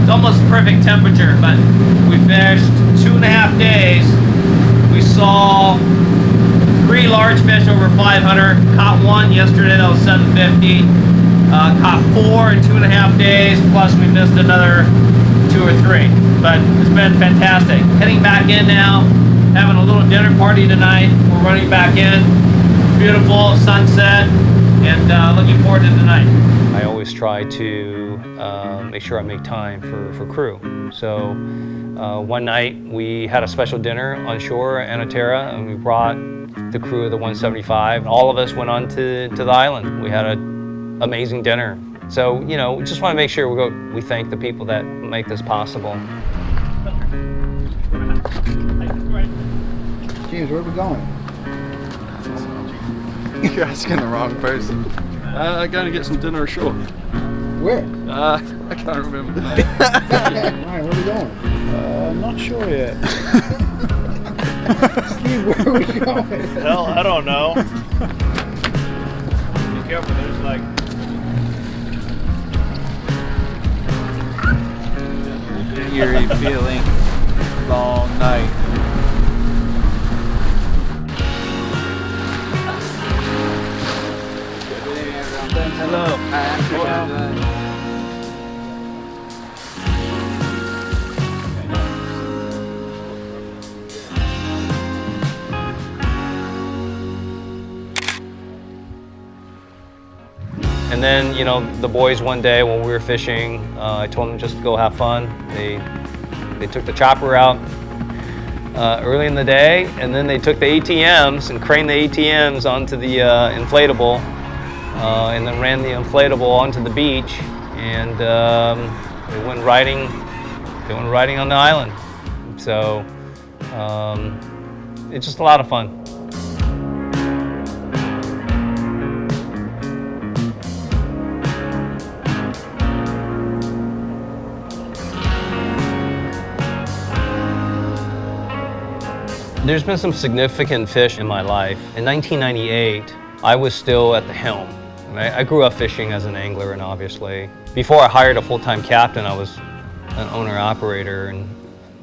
it's almost perfect temperature. But we fished 2.5 days. We saw 3 large fish over 500. Caught 1 yesterday, that was 750. Caught 4 in 2.5 days, plus we missed another 2 or 3. But it's been fantastic. Heading back in now, having a little dinner party tonight. We're running back in. Beautiful sunset, and looking forward to tonight. I always try to make sure I make time for crew. So one night we had a special dinner on shore at Madeira, and we brought the crew of the 175. All of us went on to the island. We had an amazing dinner. So, just want to make sure we thank the people that make this possible. James, where are we going? You're asking the wrong person. I gotta get some dinner ashore. Where? I can't remember. Ryan, where are we going? I'm not sure yet. Steve, where are we going? Hell, I don't know. Be careful, there's like... Eerie feeling. Long night. And then, you know, the boys one day when we were fishing, I told them just to go have fun. They took the chopper out early in the day, and then they took the ATMs and craned the ATMs onto the inflatable, and then ran the inflatable onto the beach, and they went riding on the island. So it's just a lot of fun. There's been some significant fish in my life. In 1998, I was still at the helm. I grew up fishing as an angler, and obviously, before I hired a full-time captain, I was an owner-operator.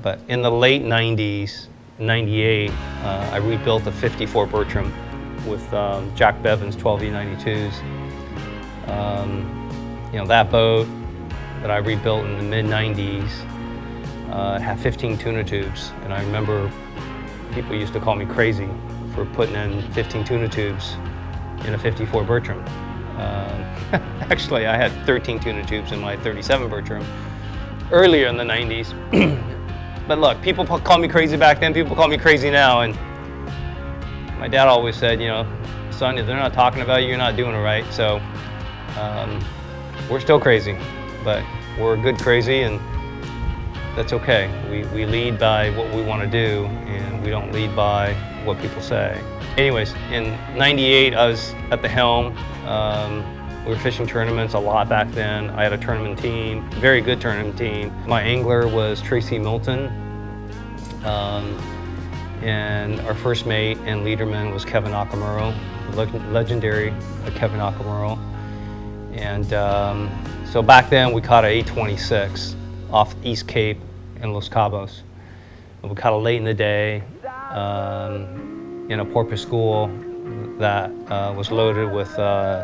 But in the late 90s, 98, I rebuilt a 54 Bertram with Jack Bevan's 12E92s. You know, that boat that I rebuilt in the mid-90s had 15 tuna tubes, and I remember people used to call me crazy for putting in 15 tuna tubes in a 54 Bertram. Actually, I had 13 tuna tubes in my 37 Bertram earlier in the 90s. But look, people call me crazy back then, people call me crazy now, and my dad always said, you know, son, if they're not talking about you, you're not doing it right. So we're still crazy, but we're good crazy, and that's okay. We lead by what we want to do, and we don't lead by what people say. Anyways, in 98, I was at the helm. We were fishing tournaments a lot back then. I had a tournament team, very good tournament team. My angler was Tracy Milton, and our first mate and leaderman was Kevin Nakamura, legendary Kevin Nakamura. And so back then we caught an 826 off East Cape in Los Cabos. We caught it late in the day in a porpoise school that was loaded with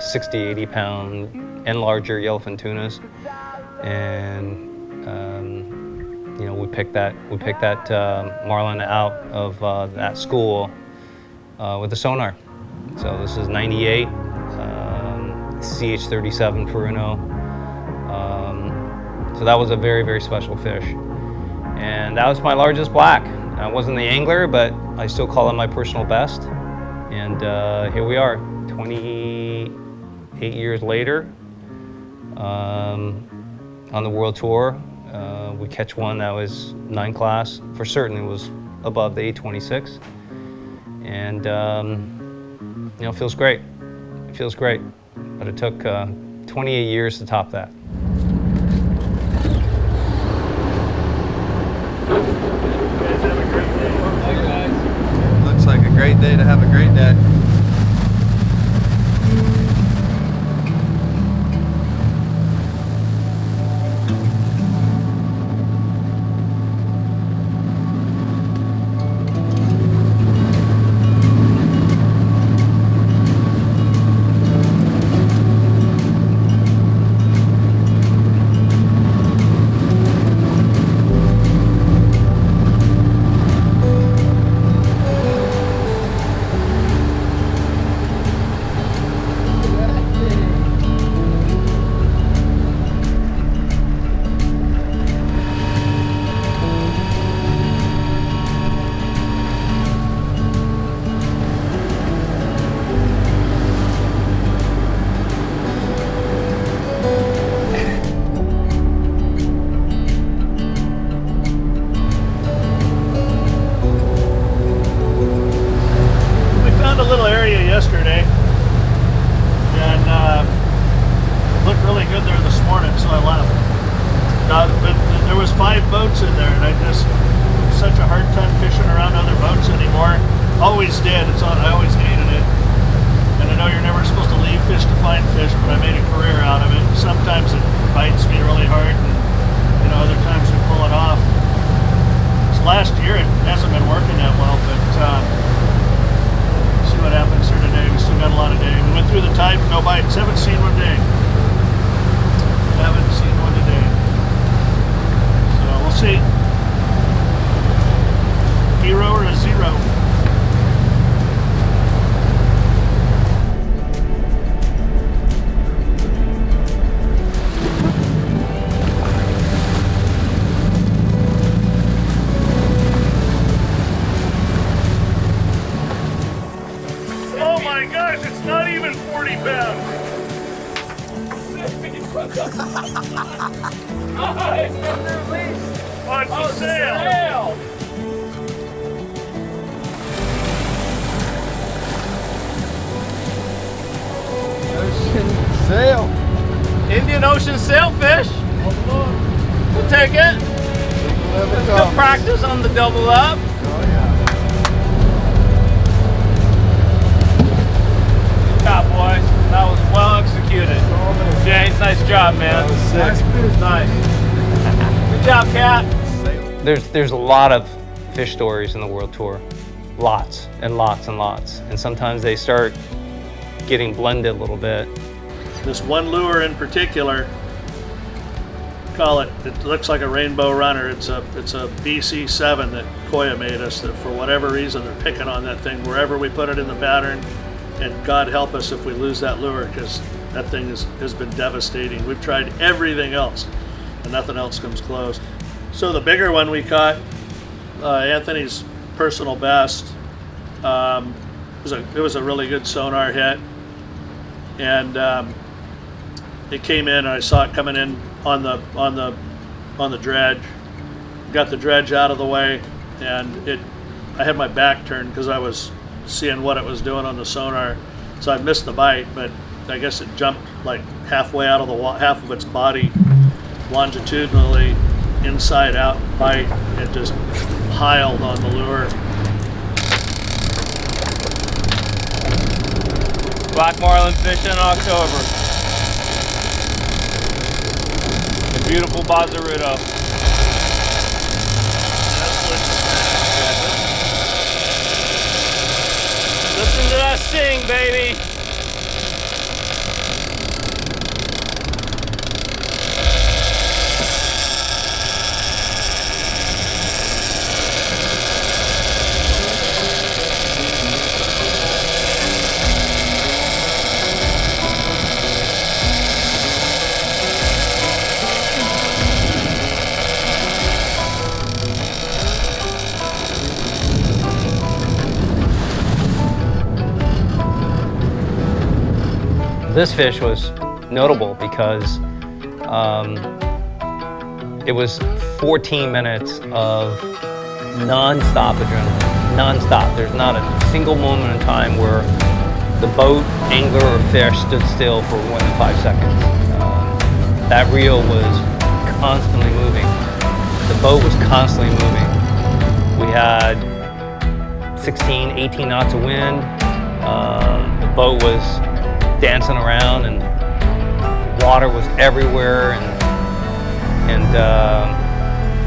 60, 80 pound and larger yellowfin tunas. And you know, we picked that Marlin out of that school with a sonar. So this is 98, CH37 Furuno. So that was a very, very special fish. And that was my largest black. I wasn't the angler, but I still call it my personal best. And here we are, 28 years later, on the world tour. We catch one that was 9 class. For certain, it was above the 826. And you know, it feels great. It feels great. But it took 28 years to top that. Looks like a great day to have a great day. Yesterday, and it looked really good there this morning, so I left. But there was 5 boats in there, and I just such a hard time fishing around other boats anymore. Always did. I always hated it. And I know you're never supposed to leave fish to find fish, but I made a career out of it. Sometimes it bites me really hard, and you know, other times we pull it off. This last year it hasn't been working that well, but see what happens here today. We still got a lot of day. We went through the tide, no bites. Haven't seen one day. Haven't seen one today. So we'll see. Hero or a zero. ocean sailfish. We'll take it. Good practice on the double up. Good job, boys. That was well executed. James, nice job, man. Nice. Good job, Cat. There's a lot of fish stories in the World Tour. Lots and lots and lots. And sometimes they start getting blended a little bit. This one lure in particular, it looks like a rainbow runner. It's a BC7 that Koya made us, that for whatever reason they're picking on that thing wherever we put it in the pattern, and God help us if we lose that lure, because that thing has been devastating. We've tried everything else and nothing else comes close. So the bigger one we caught, Anthony's personal best, it was a really good sonar hit, and it came in and I saw it coming in on the dredge. Got the dredge out of the way, and I had my back turned because I was seeing what it was doing on the sonar, so I missed the bite, but I guess it jumped like halfway out of the half of its body longitudinally inside out bite. It just piled on the lure. Black marlin fish in October. The beautiful Bazaruto. Listen to that sing, baby. This fish was notable because it was 14 minutes of non-stop adrenaline, non-stop. There's not a single moment in time where the boat, angler, or fish stood still for more than 5 seconds. That reel was constantly moving. The boat was constantly moving. We had 16, 18 knots of wind. The boat was dancing around, and water was everywhere, and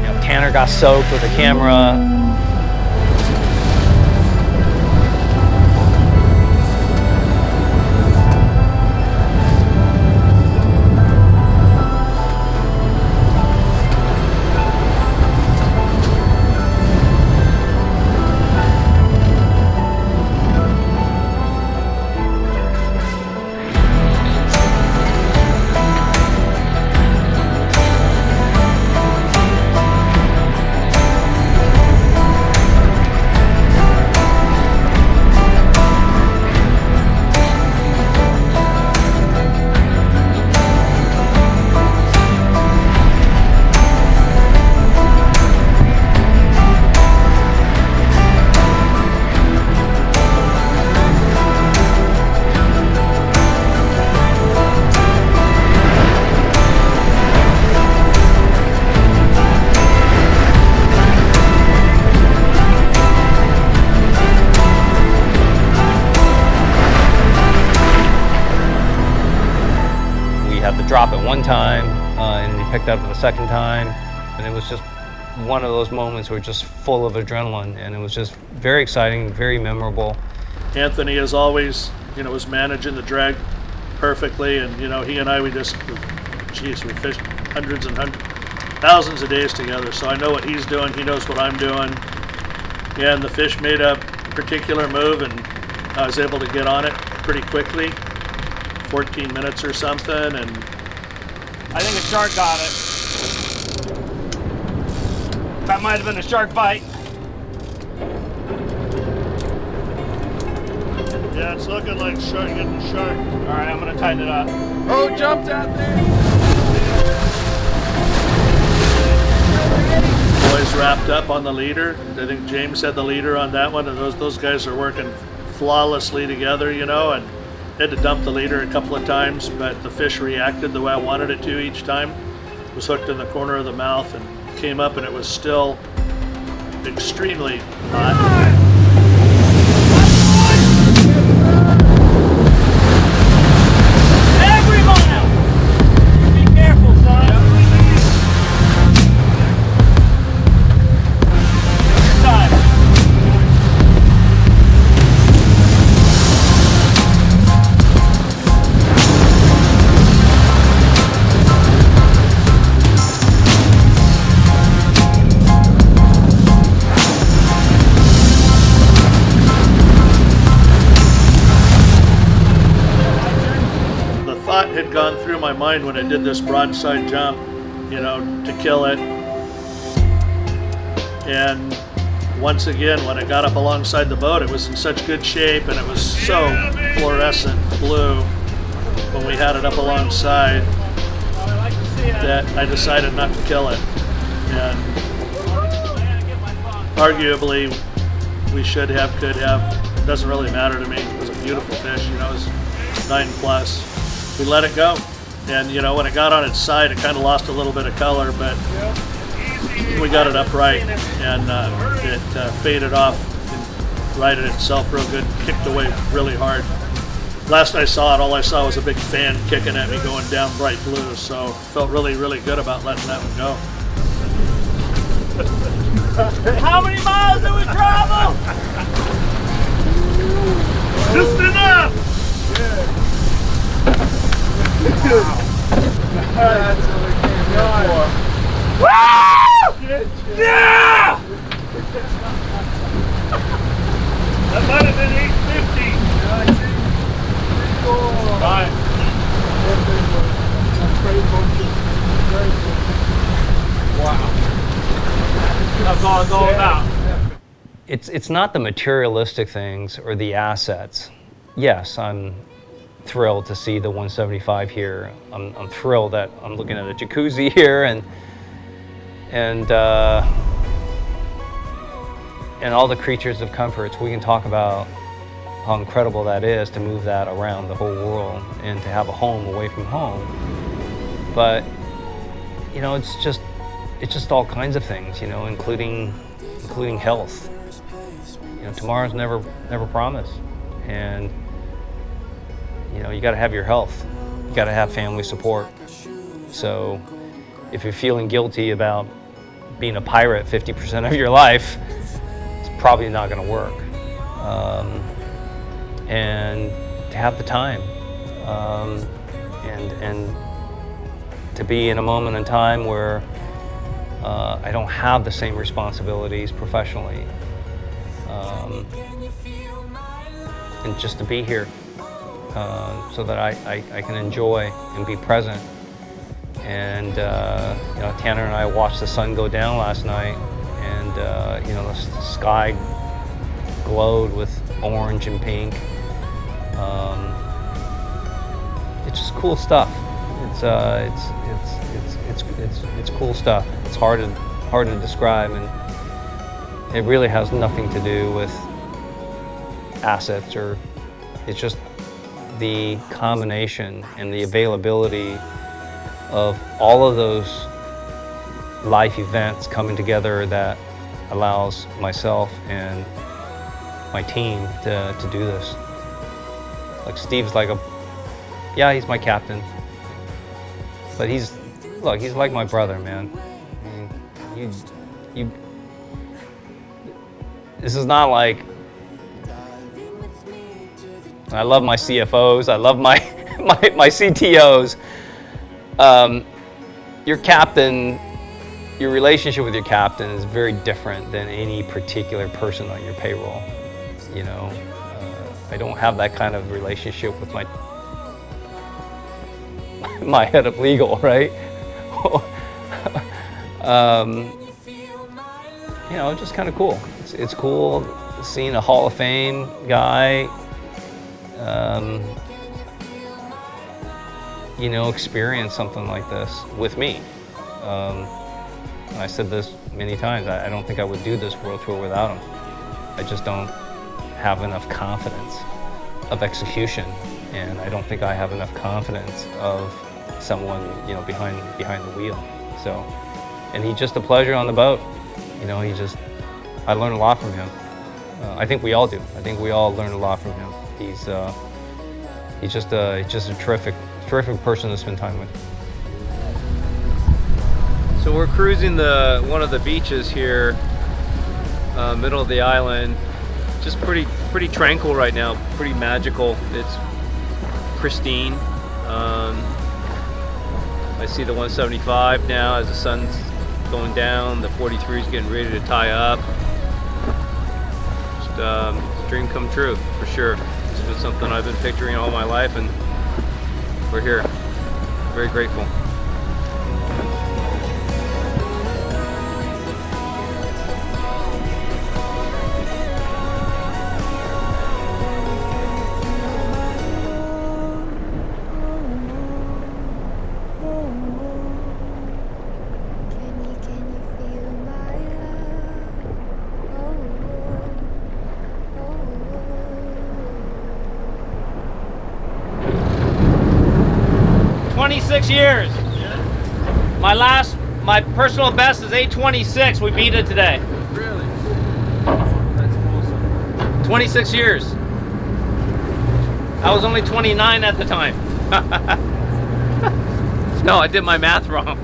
you know, Tanner got soaked with the camera. Drop it one time, and he picked up the second time, and it was just one of those moments where just full of adrenaline, and it was just very exciting, very memorable. Anthony, as always, was managing the drag perfectly, and he and I, we fished hundreds and thousands of days together, so I know what he's doing, he knows what I'm doing, and the fish made a particular move, and I was able to get on it pretty quickly, 14 minutes or something, and I think a shark got it. That might have been a shark bite. Yeah, it's looking like getting shark. All right, I'm gonna tighten it up. Oh, jumped out there. Boys wrapped up on the leader. I think James had the leader on that one, and those guys are working flawlessly together, and Had to dump the leader a couple of times, but the fish reacted the way I wanted it to each time. It was hooked in the corner of the mouth and came up, and it was still extremely hot. Had gone through my mind when I did this broadside jump, you know, to kill it. And once again, when I got up alongside the boat, it was in such good shape and it was so fluorescent blue when we had it up alongside that I decided not to kill it. And arguably, we should have, could have. It doesn't really matter to me. It was a beautiful fish, you know, it was 9+. We let it go, and you know, when it got on its side, it kind of lost a little bit of color, but we got it upright, and it faded off and righted itself real good, kicked away really hard. Last I saw it, all I saw was a big fan kicking at me going down bright blue, so felt really, really good about letting that one go. How many miles did we travel? Just enough! Wow. That's what we came here for. Woo! Yeah! That might have been 850. Fine. Wow. That's all it's all about. It's not the materialistic things or the assets. Yes, I'm thrilled to see the 175 here. I'm thrilled that I'm looking at a jacuzzi here and all the creatures of comforts. We can talk about how incredible that is to move that around the whole world and to have a home away from home. But you know, it's just all kinds of things, you know, including health. You know, tomorrow's never promised, and you know, you got to have your health. You got to have family support. So if you're feeling guilty about being a pirate 50% of your life, it's probably not going to work. And to have the time, and to be in a moment in time where I don't have the same responsibilities professionally, and just to be here. So that I can enjoy and be present. And you know, Tanner and I watched the sun go down last night, and you know, the sky glowed with orange and pink. It's just cool stuff. It's cool stuff. It's hard to describe, and it really has nothing to do with assets, or it's just the combination and the availability of all of those life events coming together that allows myself and my team to do this. Like Steve's like he's my captain, but he's like my brother, man. I mean, you this is not like, I love my CFOs, I love my CTOs. Your captain, your relationship with your captain is very different than any particular person on your payroll. You know, I don't have that kind of relationship with my head of legal, right? You know, it's just kind of cool. It's cool seeing a Hall of Fame guy, you know, experience something like this with me. I said this many times, I don't think I would do this world tour without him. I just don't have enough confidence of execution and I don't think I have enough confidence of someone, you know, behind the wheel. So, and he's just a pleasure on the boat. You know, I learned a lot from him. I think we all do. I think we all learn a lot from him. He's just a terrific person to spend time with. So we're cruising one of the beaches here, middle of the island. Just pretty tranquil right now, pretty magical. It's pristine. I see the 175 now as the sun's going down. The 43 is getting ready to tie up. Just a dream come true for sure. It's been something I've been picturing all my life, and we're here. Very grateful. Can you feel my love? 26 years. My personal best is 8:26. We beat it today. Really? That's awesome. 26 years. I was only 29 at the time. No, I did my math wrong.